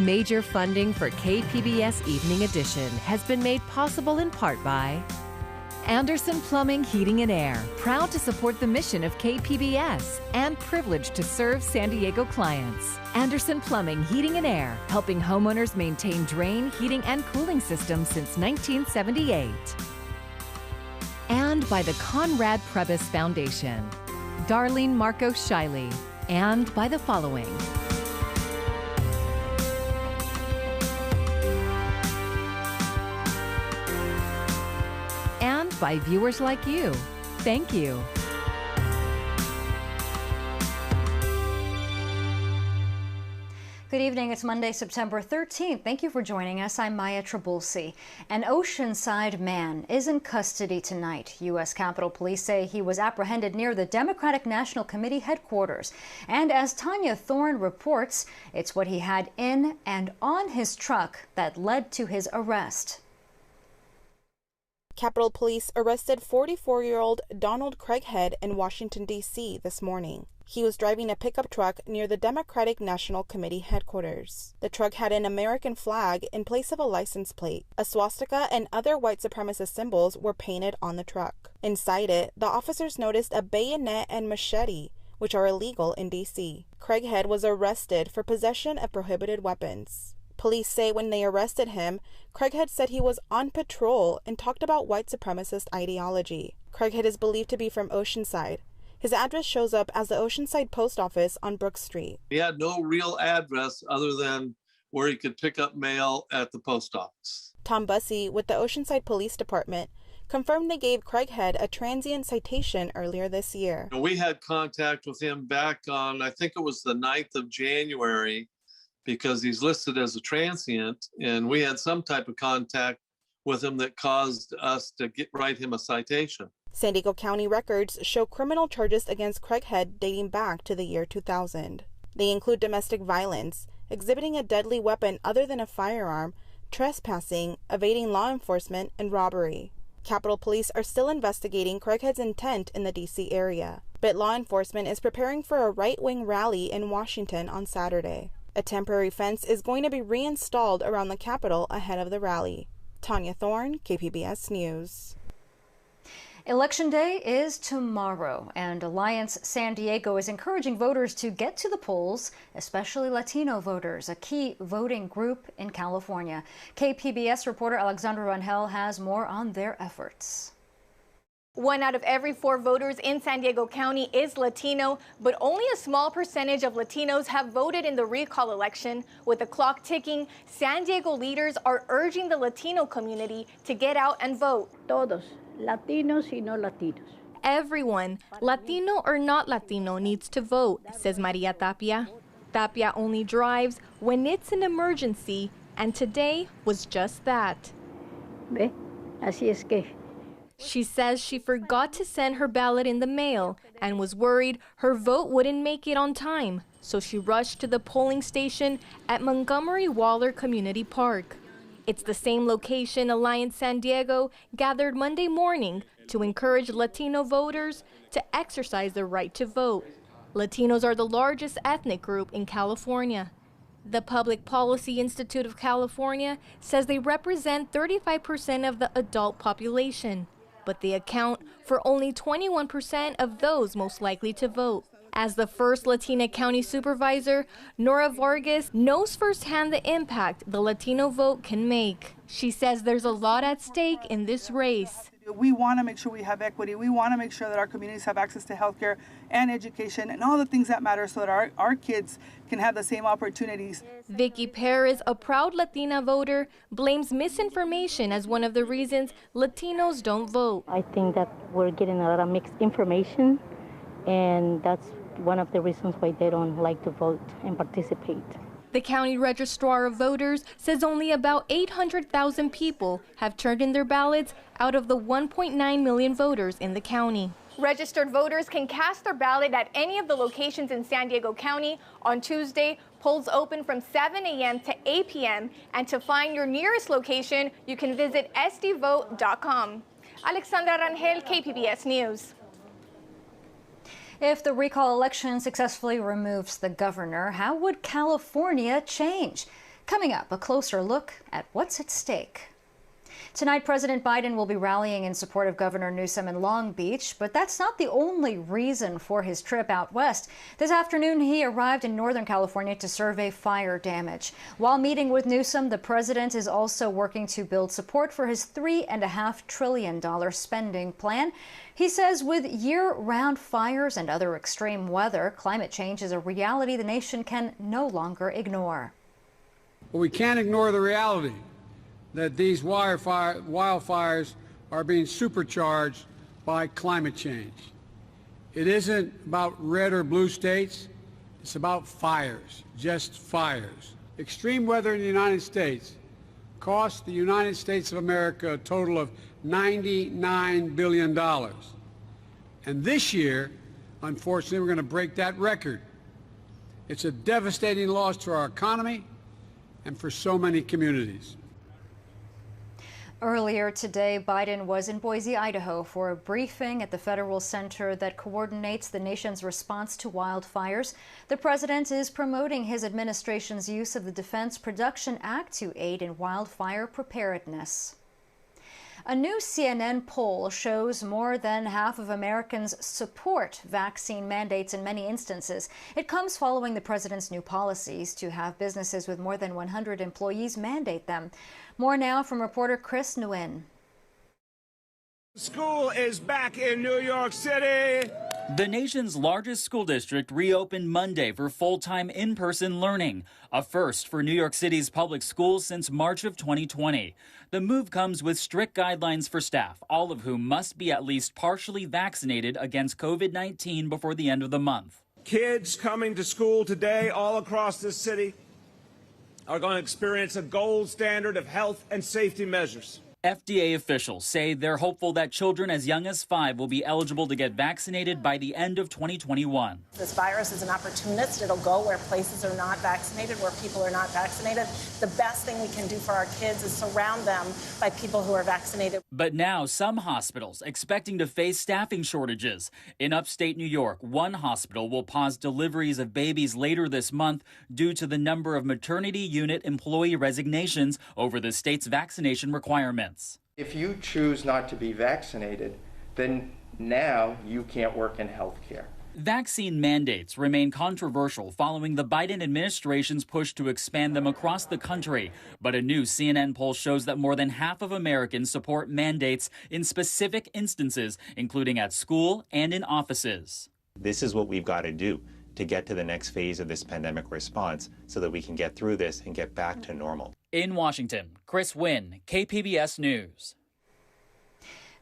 Major funding for KPBS Evening Edition has been made possible in part by Anderson Plumbing, Heating and Air, proud to support the mission of KPBS and privileged to serve San Diego clients. Anderson Plumbing, Heating and Air, helping homeowners maintain drain, heating, and cooling systems since 1978. And by the Conrad Prebys Foundation, Darlene Marco Shiley, and by the following. And by viewers like you. Thank you. Good evening. It's Monday, September 13th. Thank you for joining us. I'm Maya Trabulsi. An Oceanside man is in custody tonight. U.S. Capitol Police say he was apprehended near the Democratic National Committee headquarters. And as Tanya Thorne reports, it's what he had in and on his truck that led to his arrest. Capitol Police arrested 44-year-old Donald Craighead in Washington, D.C. this morning. He was driving a pickup truck near the Democratic National Committee headquarters. The truck had an American flag in place of a license plate. A swastika and other white supremacist symbols were painted on the truck. Inside it, the officers noticed a bayonet and machete, which are illegal in D.C. Craighead was arrested for possession of prohibited weapons. Police say when they arrested him, Craighead said he was on patrol and talked about white supremacist ideology. Craighead is believed to be from Oceanside. His address shows up as the Oceanside Post Office on Brook Street. He had no real address other than where he could pick up mail at the post office. Tom Bussey with the Oceanside Police Department confirmed they gave Craighead a transient citation earlier this year. We had contact with him back on, I think it was the 9th of January, because he's listed as a transient, and we had some type of contact with him that caused us to write him a citation. San Diego County records show criminal charges against Craighead dating back to the year 2000. They include domestic violence, exhibiting a deadly weapon other than a firearm, trespassing, evading law enforcement, and robbery. Capitol Police are still investigating Craighead's intent in the D.C. area, but law enforcement is preparing for a right-wing rally in Washington on Saturday. A temporary fence is going to be reinstalled around the Capitol ahead of the rally. Tanya Thorne, KPBS News. Election Day is tomorrow, and Alliance San Diego is encouraging voters to get to the polls, especially Latino voters, a key voting group in California. KPBS reporter Alexandra Rangel has more on their efforts. 1 out of every 4 voters in San Diego County is Latino, but only a small percentage of Latinos have voted in the recall election. With the clock ticking, San Diego leaders are urging the Latino community to get out and vote. Todos, Latinos y no Latinos. Everyone, Latino or not Latino, needs to vote, says Maria Tapia. Tapia only drives when it's an emergency, and today was just that. ¿Ve? Así es que. She says she forgot to send her ballot in the mail and was worried her vote wouldn't make it on time, so she rushed to the polling station at Montgomery Waller Community Park. It's the same location Alliance San Diego gathered Monday morning to encourage Latino voters to exercise their right to vote. Latinos are the largest ethnic group in California. The Public Policy Institute of California says they represent 35% of the adult population, but they account for only 21% of those most likely to vote. As the first Latina county supervisor, Nora Vargas knows firsthand the impact the Latino vote can make. She says there's a lot at stake in this race. We want to make sure we have equity. We want to make sure that our communities have access to healthcare and education and all the things that matter so that our kids can have the same opportunities. Vicky Perez, a proud Latina voter, blames misinformation as one of the reasons Latinos don't vote. I think that we're getting a lot of mixed information, and that's one of the reasons why they don't like to vote and participate. The county registrar of voters says only about 800,000 people have turned in their ballots out of the 1.9 million voters in the county. Registered voters can cast their ballot at any of the locations in San Diego County. On Tuesday, polls open from 7 a.m. to 8 p.m. And to find your nearest location, you can visit sdvote.com. Alexandra Rangel, KPBS News. If the recall election successfully removes the governor, how would California change? Coming up, a closer look at what's at stake. Tonight, President Biden will be rallying in support of Governor Newsom in Long Beach, but that's not the only reason for his trip out west. This afternoon, he arrived in Northern California to survey fire damage. While meeting with Newsom, the president is also working to build support for his $3.5 trillion spending plan. He says with year-round fires and other extreme weather, climate change is a reality the nation can no longer ignore. But we can't ignore the reality that these wildfires are being supercharged by climate change. It isn't about red or blue states, it's about fires, just fires. Extreme weather in the United States cost the United States of America a total of $99 billion. And this year, unfortunately, we're going to break that record. It's a devastating loss to our economy and for so many communities. Earlier today, Biden was in Boise, Idaho for a briefing at the federal center that coordinates the nation's response to wildfires. The president is promoting his administration's use of the Defense Production Act to aid in wildfire preparedness. A new CNN poll shows more than half of Americans support vaccine mandates in many instances. It comes following the president's new policies to have businesses with more than 100 employees mandate them. More now from reporter Chris Nguyen. School is back in New York City. The nation's largest school district reopened Monday for full-time in-person learning, a first for New York City's public schools since March of 2020. The move comes with strict guidelines for staff, all of whom must be at least partially vaccinated against COVID-19 before the end of the month. Kids coming to school today all across this city are going to experience a gold standard of health and safety measures. FDA officials say they're hopeful that children as young as 5 will be eligible to get vaccinated by the end of 2021. This virus is an opportunist. It'll go where places are not vaccinated, where people are not vaccinated. The best thing we can do for our kids is surround them by people who are vaccinated. But now some hospitals expecting to face staffing shortages. In upstate New York, one hospital will pause deliveries of babies later this month due to the number of maternity unit employee resignations over the state's vaccination requirements. If you choose not to be vaccinated, then now you can't work in healthcare. Vaccine mandates remain controversial following the Biden administration's push to expand them across the country. But a new CNN poll shows that more than half of Americans support mandates in specific instances, including at school and in offices. This is what we've got to do to get to the next phase of this pandemic response so that we can get through this and get back to normal. In Washington, Chris Nguyen, KPBS News.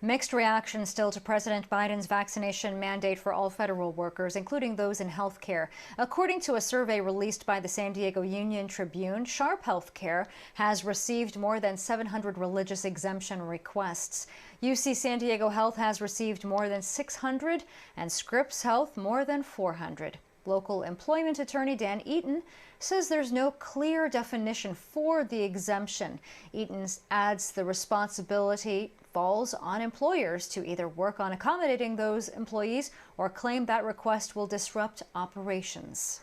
Mixed reactions still to President Biden's vaccination mandate for all federal workers, including those in healthcare. According to a survey released by the San Diego Union Tribune, Sharp Healthcare has received more than 700 religious exemption requests. UC San Diego Health has received more than 600 and Scripps Health more than 400. Local employment attorney Dan Eaton says there's no clear definition for the exemption. Eaton adds the responsibility falls on employers to either work on accommodating those employees or claim that request will disrupt operations.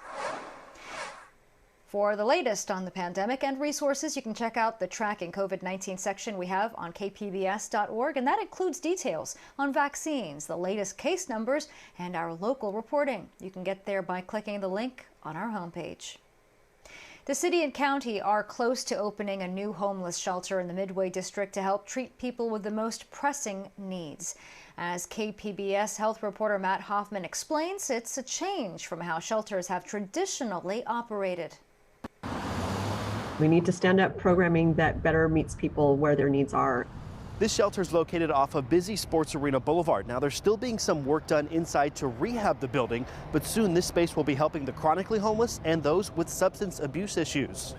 For the latest on the pandemic and resources, you can check out the Tracking COVID-19 section we have on kpbs.org, and that includes details on vaccines, the latest case numbers, and our local reporting. You can get there by clicking the link on our homepage. The city and county are close to opening a new homeless shelter in the Midway District to help treat people with the most pressing needs. As KPBS health reporter Matt Hoffman explains, it's a change from how shelters have traditionally operated. We need to stand up programming that better meets people where their needs are. This shelter is located off of busy Sports Arena Boulevard. Now, there's still being some work done inside to rehab the building, but soon this space will be helping the chronically homeless and those with substance abuse issues.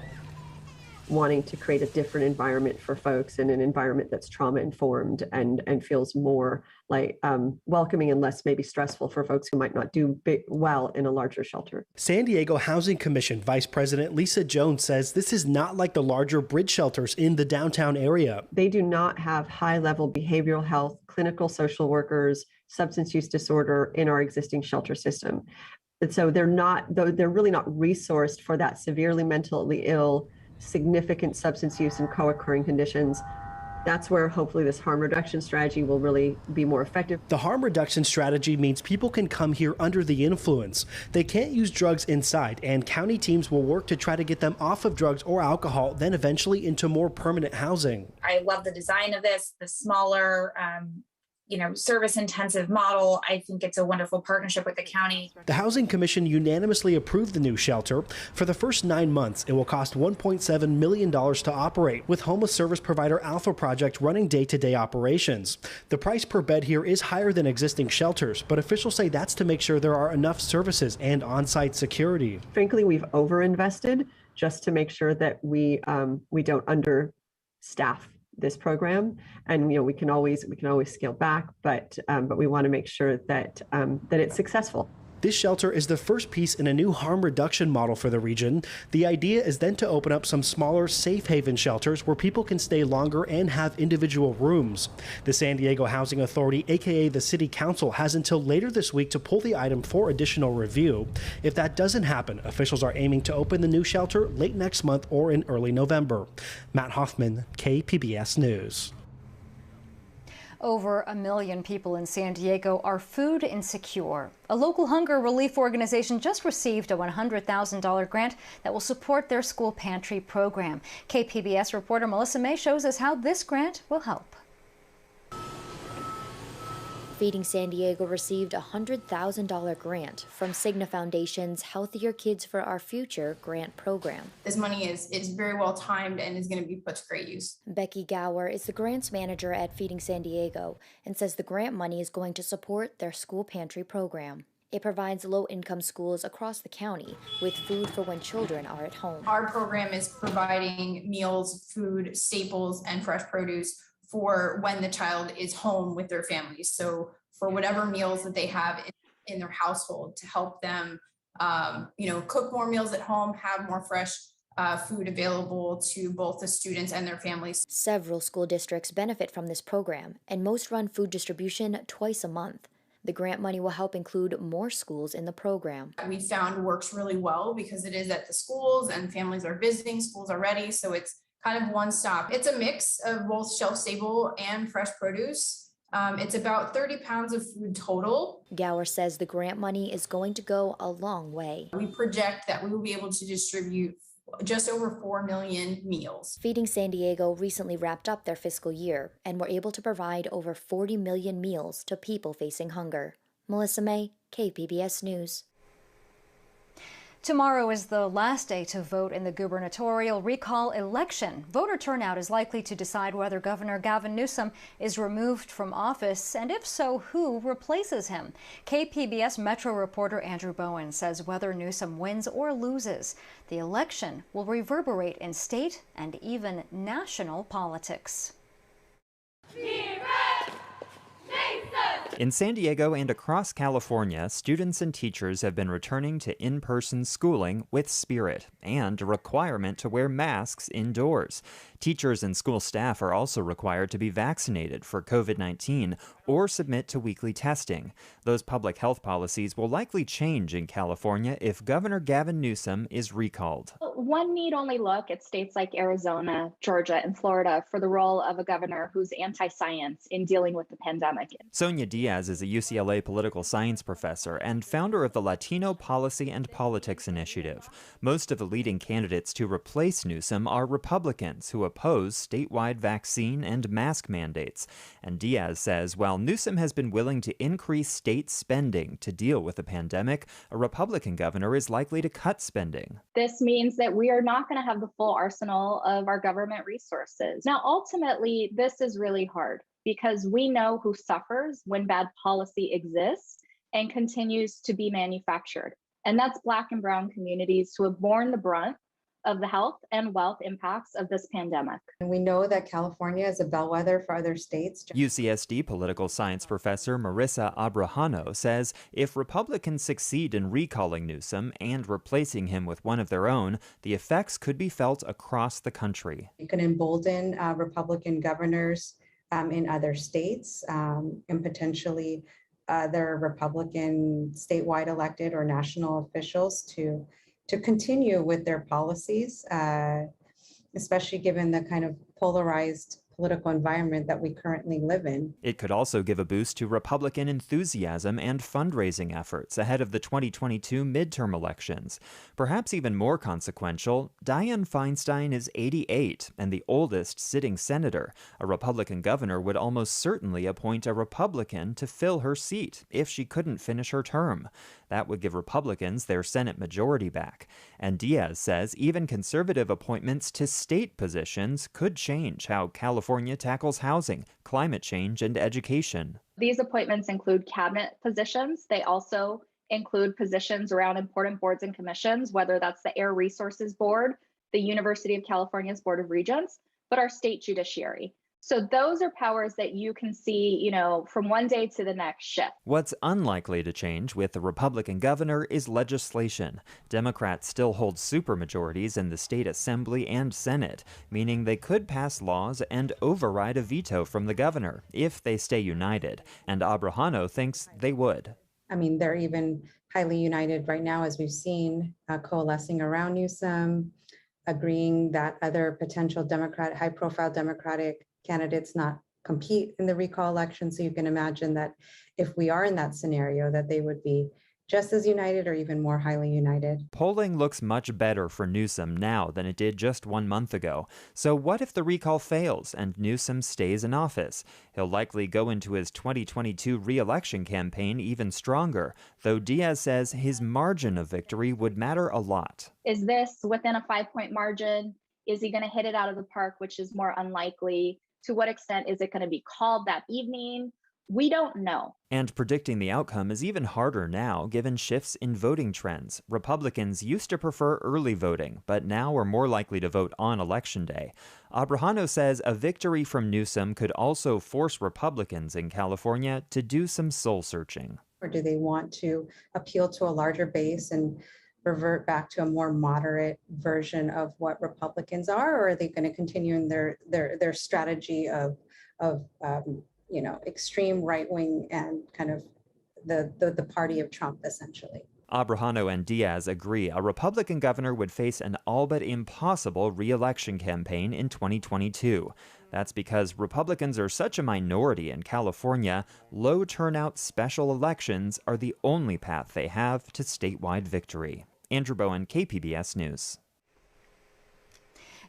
Wanting to create a different environment for folks and an environment that's trauma-informed and feels more like welcoming and less maybe stressful for folks who might not do well in a larger shelter. San Diego Housing Commission Vice President Lisa Jones says this is not like the larger bridge shelters in the downtown area. They do not have high-level behavioral health, clinical social workers, substance use disorder in our existing shelter system. And so they're really not resourced for that severely mentally ill significant substance use and co-occurring conditions, that's where hopefully this harm reduction strategy will really be more effective. The harm reduction strategy means people can come here under the influence. They can't use drugs inside, and county teams will work to try to get them off of drugs or alcohol, then eventually into more permanent housing. I love the design of this, the smaller, service-intensive model. I think it's a wonderful partnership with the county. The Housing Commission unanimously approved the new shelter. For the first 9 months, it will cost $1.7 million to operate, with homeless service provider Alpha Project running day-to-day operations. The price per bed here is higher than existing shelters, but officials say that's to make sure there are enough services and on-site security. Frankly, we've overinvested just to make sure that we don't understaff this program, and we can always scale back, but we want to make sure that it's successful. This shelter is the first piece in a new harm reduction model for the region. The idea is then to open up some smaller safe haven shelters where people can stay longer and have individual rooms. The San Diego Housing Authority, aka the City Council, has until later this week to pull the item for additional review. If that doesn't happen, officials are aiming to open the new shelter late next month or in early November. Matt Hoffman, KPBS News. Over 1 million people in San Diego are food insecure. A local hunger relief organization just received a $100,000 grant that will support their school pantry program. KPBS reporter Melissa May shows us how this grant will help. Feeding San Diego received a $100,000 grant from Cigna Foundation's Healthier Kids for Our Future grant program. This money is very well timed and is going to be put to great use. Becky Gower is the grants manager at Feeding San Diego and says the grant money is going to support their school pantry program. It provides low-income schools across the county with food for when children are at home. Our program is providing meals, food, staples, and fresh produce for when the child is home with their families. So for whatever meals that they have in their household to help them, cook more meals at home, have more fresh food available to both the students and their families. Several school districts benefit from this program, and most run food distribution twice a month. The grant money will help include more schools in the program. We found works really well because it is at the schools and families are visiting, schools are ready, so it's kind of one stop. It's a mix of both shelf-stable and fresh produce. It's about 30 pounds of food total. Gower says the grant money is going to go a long way. We project that we will be able to distribute just over 4 million meals. Feeding San Diego recently wrapped up their fiscal year and were able to provide over 40 million meals to people facing hunger. Melissa May, KPBS News. Tomorrow is the last day to vote in the gubernatorial recall election. Voter turnout is likely to decide whether Governor Gavin Newsom is removed from office, and if so, who replaces him. KPBS Metro reporter Andrew Bowen says whether Newsom wins or loses, the election will reverberate in state and even national politics. In San Diego and across California, students and teachers have been returning to in-person schooling with spirit and a requirement to wear masks indoors. Teachers and school staff are also required to be vaccinated for COVID-19 or submit to weekly testing. Those public health policies will likely change in California if Governor Gavin Newsom is recalled. One need only look at states like Arizona, Georgia, and Florida for the role of a governor who's anti-science in dealing with the pandemic. Sonia Diaz is a UCLA political science professor and founder of the Latino Policy and Politics Initiative. Most of the leading candidates to replace Newsom are Republicans who oppose statewide vaccine and mask mandates. And Diaz says while Newsom has been willing to increase state spending to deal with the pandemic, a Republican governor is likely to cut spending. This means that we are not going to have the full arsenal of our government resources. Now, ultimately, this is really hard because we know who suffers when bad policy exists and continues to be manufactured. And that's Black and brown communities who have borne the brunt of the health and wealth impacts of this pandemic. And we know that California is a bellwether for other states. UCSD political science professor Marissa Abrajano says if Republicans succeed in recalling Newsom and replacing him with one of their own, the effects could be felt across the country. It could embolden Republican governors in other states and potentially other Republican statewide elected or national officials to continue with their policies especially given the kind of polarized political environment that we currently live in. It could also give a boost to Republican enthusiasm and fundraising efforts ahead of the 2022 midterm elections. Perhaps even more consequential, Dianne Feinstein is 88 and the oldest sitting senator. A Republican governor would almost certainly appoint a Republican to fill her seat if she couldn't finish her term. That would give Republicans their Senate majority back. And Diaz says even conservative appointments to state positions could change how California tackles housing, climate change, and education. These appointments include cabinet positions. They also include positions around important boards and commissions, whether that's the Air Resources Board, the University of California's Board of Regents, but our state judiciary. So those are powers that you can see, from one day to the next shift. What's unlikely to change with the Republican governor is legislation. Democrats still hold supermajorities in the state assembly and Senate, meaning they could pass laws and override a veto from the governor if they stay united. And Abrajano thinks they would. I mean, they're even highly united right now, as we've seen, coalescing around Newsom, agreeing that other potential high-profile Democratic candidates not compete in the recall election. So you can imagine that if we are in that scenario, that they would be just as united or even more highly united. Polling looks much better for Newsom now than it did just 1 month ago. So what if the recall fails and Newsom stays in office? He'll likely go into his 2022 re-election campaign even stronger, though Diaz says his margin of victory would matter a lot. Is this within a 5-point margin? Is he going to hit it out of the park, which is more unlikely? To what extent is it going to be called that evening? We don't know. And predicting the outcome is even harder now, given shifts in voting trends. Republicans used to prefer early voting, but now are more likely to vote on Election Day. Abrajano says a victory from Newsom could also force Republicans in California to do some soul-searching. Or do they want to appeal to a larger base and revert back to a more moderate version of what Republicans are, or are they going to continue in their strategy of extreme right-wing and kind of the party of Trump, essentially? Abrajano and Diaz agree a Republican governor would face an all but impossible re-election campaign in 2022. That's because Republicans are such a minority in California, low turnout special elections are the only path they have to statewide victory. Andrew Bowen, KPBS News.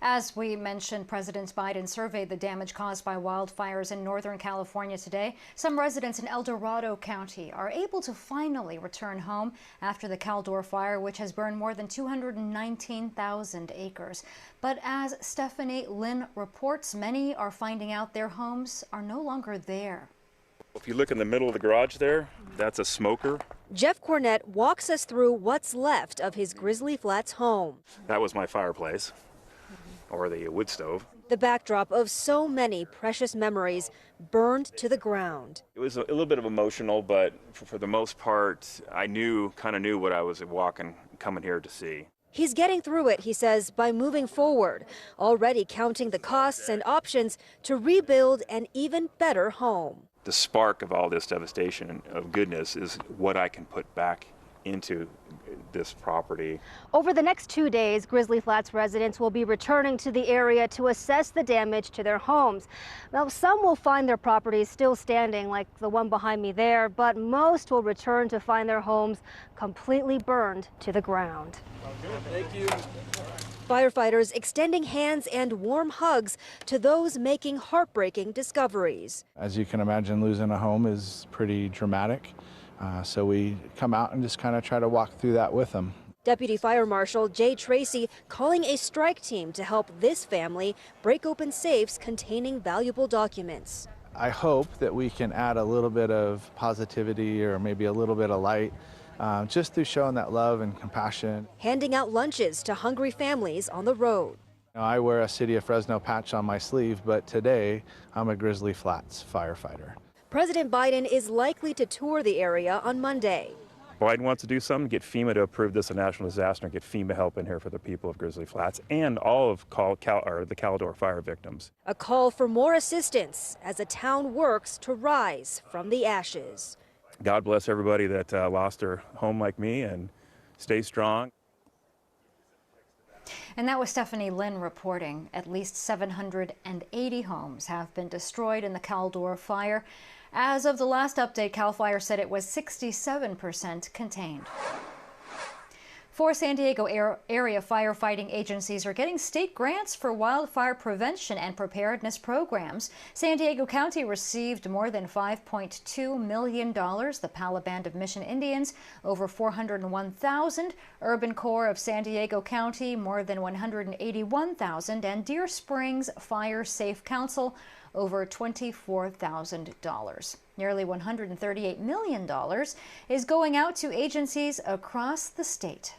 As we mentioned, President Biden surveyed the damage caused by wildfires in Northern California today. Some residents in El Dorado County are able to finally return home after the Caldor fire, which has burned more than 219,000 acres. But as Stephanie Lynn reports, many are finding out their homes are no longer there. If you look in the middle of the garage there, that's a smoker. Jeff Cornett walks us through what's left of his Grizzly Flats home. That was my fireplace, or the wood stove. The backdrop of so many precious memories burned to the ground. It was a little bit of emotional, but for the most part, I kind of knew what I was coming here to see. He's getting through it, he says, by moving forward, already counting the costs and options to rebuild an even better home. The spark of all this devastation of goodness is what I can put back into this property. Over the next 2 days, Grizzly Flats residents will be returning to the area to assess the damage to their homes. Now, some will find their properties still standing, like the one behind me there, but most will return to find their homes completely burned to the ground. Thank you. Firefighters extending hands and warm hugs to those making heartbreaking discoveries. As you can imagine, losing a home is pretty dramatic. So we come out and just kind of try to walk through that with them. Deputy Fire Marshal Jay Tracy calling a strike team to help this family break open safes containing valuable documents. I hope that we can add a little bit of positivity or maybe a little bit of light just through showing that love and compassion. Handing out lunches to hungry families on the road. I wear a City of Fresno patch on my sleeve, but today I'm a Grizzly Flats firefighter. President Biden is likely to tour the area on Monday. Biden wants to do something, get FEMA to approve this a national disaster and get FEMA help in here for the people of Grizzly Flats and all of the Caldor fire victims. A call for more assistance as the town works to rise from the ashes. God bless everybody that lost their home like me, and stay strong. And that was Stephanie Lynn reporting. At least 780 homes have been destroyed in the Caldor fire. As of the last update, CAL FIRE said it was 67% contained. 4 San Diego area firefighting agencies are getting state grants for wildfire prevention and preparedness programs. San Diego County received more than $5.2 million. The Palo Band of Mission Indians, over $401,000. Urban Corps of San Diego County, more than $181,000. And Deer Springs Fire Safe Council, over $24,000. Nearly $138 million is going out to agencies across the state.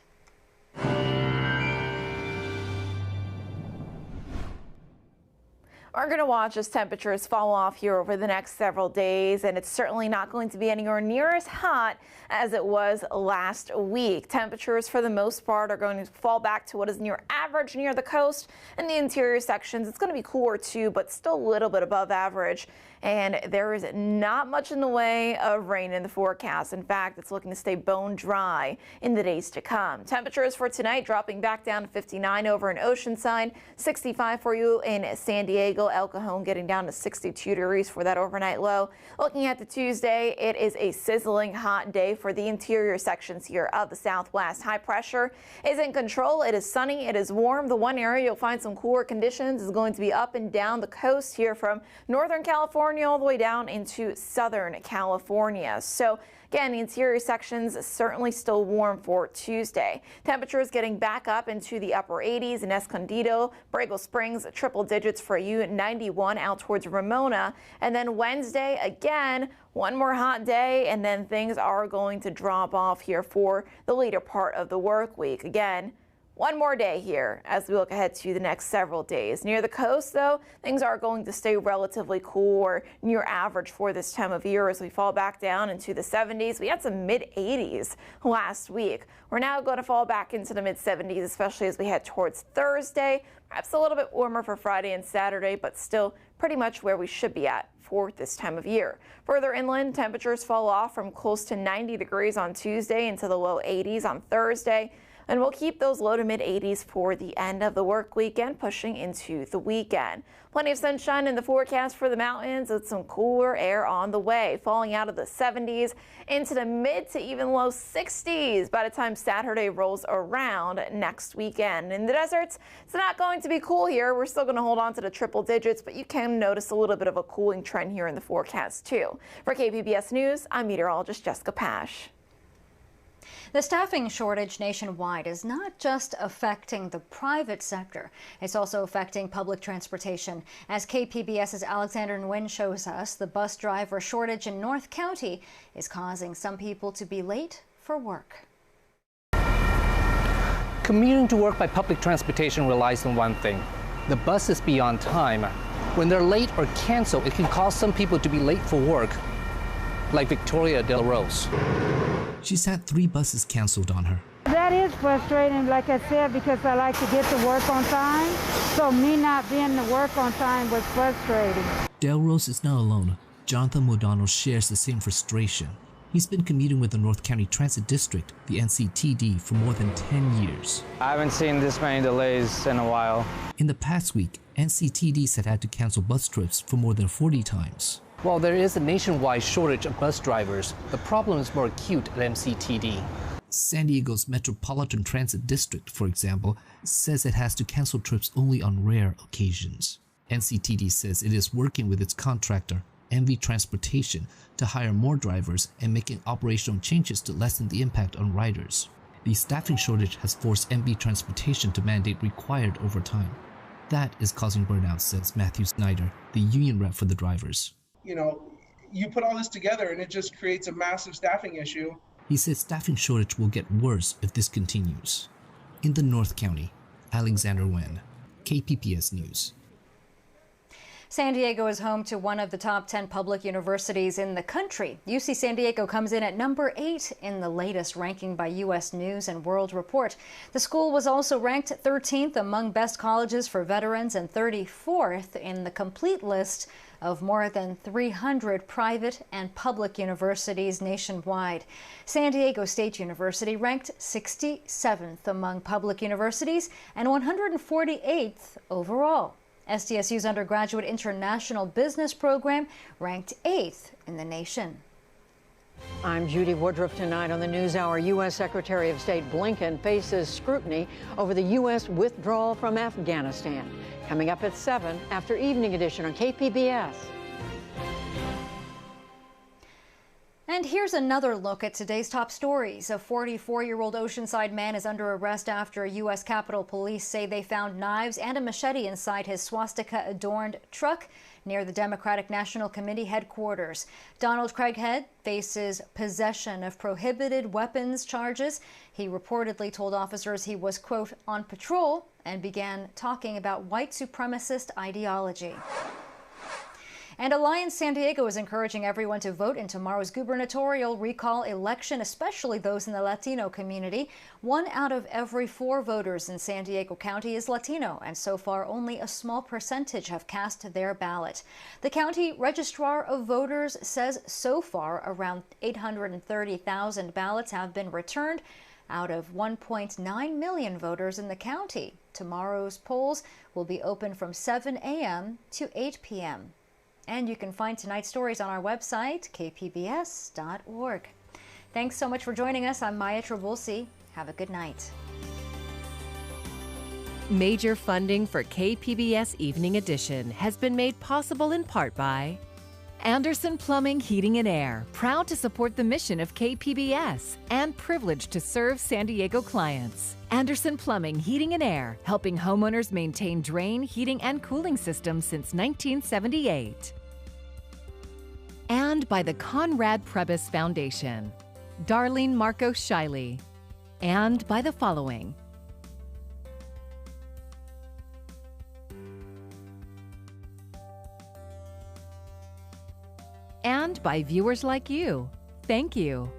We're going to watch as temperatures fall off here over the next several days, and it's certainly not going to be anywhere near as hot as it was last week. Temperatures for the most part are going to fall back to what is near average near the coast and the interior sections. It's going to be cooler too, but still a little bit above average. And there is not much in the way of rain in the forecast. In fact, it's looking to stay bone dry in the days to come. Temperatures for tonight dropping back down to 59 over in Oceanside, 65 for you in San Diego. El Cajon getting down to 62 degrees for that overnight low. Looking at the Tuesday, it is a sizzling hot day for the interior sections here of the Southwest. High pressure is in control. It is sunny. It is warm. The one area you'll find some cooler conditions is going to be up and down the coast here from Northern California all the way down into Southern California. So again, the interior sections certainly still warm for Tuesday. Temperatures getting back up into the upper 80s in Escondido, Borrego Springs, triple digits for you, 91 out towards Ramona. And then Wednesday, again, one more hot day, and then things are going to drop off here for the later part of the work week. Again, one more day here as we look ahead to the next several days. Near the coast, though, things are going to stay relatively cool or near average for this time of year as we fall back down into the 70s. We had some mid-80s last week. We're now going to fall back into the mid-70s, especially as we head towards Thursday. Perhaps a little bit warmer for Friday and Saturday, but still pretty much where we should be at for this time of year. Further inland, temperatures fall off from close to 90 degrees on Tuesday into the low 80s on Thursday. And we'll keep those low to mid 80s for the end of the work weekend, pushing into the weekend. Plenty of sunshine in the forecast for the mountains with some cooler air on the way, falling out of the 70s into the mid to even low 60s by the time Saturday rolls around next weekend. In the deserts, it's not going to be cool here. We're still going to hold on to the triple digits, but you can notice a little bit of a cooling trend here in the forecast too. For KPBS News, I'm meteorologist Jessica Pash. The staffing shortage nationwide is not just affecting the private sector. It's also affecting public transportation. As KPBS's Alexander Nguyen shows us, the bus driver shortage in North County is causing some people to be late for work. Commuting to work by public transportation relies on one thing: the buses be on time. When they're late or cancel, it can cause some people to be late for work, like Victoria Del Rose. She's had 3 buses canceled on her. That is frustrating, like I said, because I like to get to work on time. So me not being to work on time was frustrating. Del Rose is not alone. Jonathan Modano shares the same frustration. He's been commuting with the North County Transit District, the NCTD, for more than 10 years. I haven't seen this many delays in a while. In the past week, NCTDs had had to cancel bus trips for more than 40 times. While there is a nationwide shortage of bus drivers, the problem is more acute at MCTD. San Diego's Metropolitan Transit District, for example, says it has to cancel trips only on rare occasions. NCTD says it is working with its contractor, MV Transportation, to hire more drivers and making operational changes to lessen the impact on riders. The staffing shortage has forced MV Transportation to mandate required overtime. That is causing burnout, says Matthew Snyder, the union rep for the drivers. You know, you put all this together and it just creates a massive staffing issue. He says staffing shortage will get worse if this continues. In the North County, Alexander Nguyen, KPBS News. San Diego is home to one of the top 10 public universities in the country. UC San Diego comes in at number 8 in the latest ranking by U.S. News and World Report. The school was also ranked 13th among best colleges for veterans and 34th in the complete list of more than 300 private and public universities nationwide. San Diego State University ranked 67th among public universities and 148th overall. SDSU's undergraduate international business program ranked 8th in the nation. I'm Judy Woodruff. Tonight on the NewsHour, U.S. Secretary of State Blinken faces scrutiny over the U.S. withdrawal from Afghanistan. Coming up at 7 after Evening Edition on KPBS. And here's another look at today's top stories. A 44-year-old Oceanside man is under arrest after U.S. Capitol Police say they found knives and a machete inside his swastika-adorned truck near the Democratic National Committee headquarters. Donald Craighead faces possession of prohibited weapons charges. He reportedly told officers he was, quote, on patrol and began talking about white supremacist ideology. And Alliance San Diego is encouraging everyone to vote in tomorrow's gubernatorial recall election, especially those in the Latino community. 1 out of every 4 voters in San Diego County is Latino, and so far only a small percentage have cast their ballot. The county registrar of voters says so far around 830,000 ballots have been returned out of 1.9 million voters in the county. Tomorrow's polls will be open from 7 a.m. to 8 p.m. And you can find tonight's stories on our website, kpbs.org. Thanks so much for joining us. I'm Maya Trabulsi. Have a good night. Major funding for KPBS Evening Edition has been made possible in part by Anderson Plumbing, Heating and Air, proud to support the mission of KPBS and privileged to serve San Diego clients. Anderson Plumbing, Heating and Air, helping homeowners maintain drain, heating, and cooling systems since 1978. And by the Conrad Prebys Foundation, Darlene Marcos Shiley. And by the following. And by viewers like you. Thank you.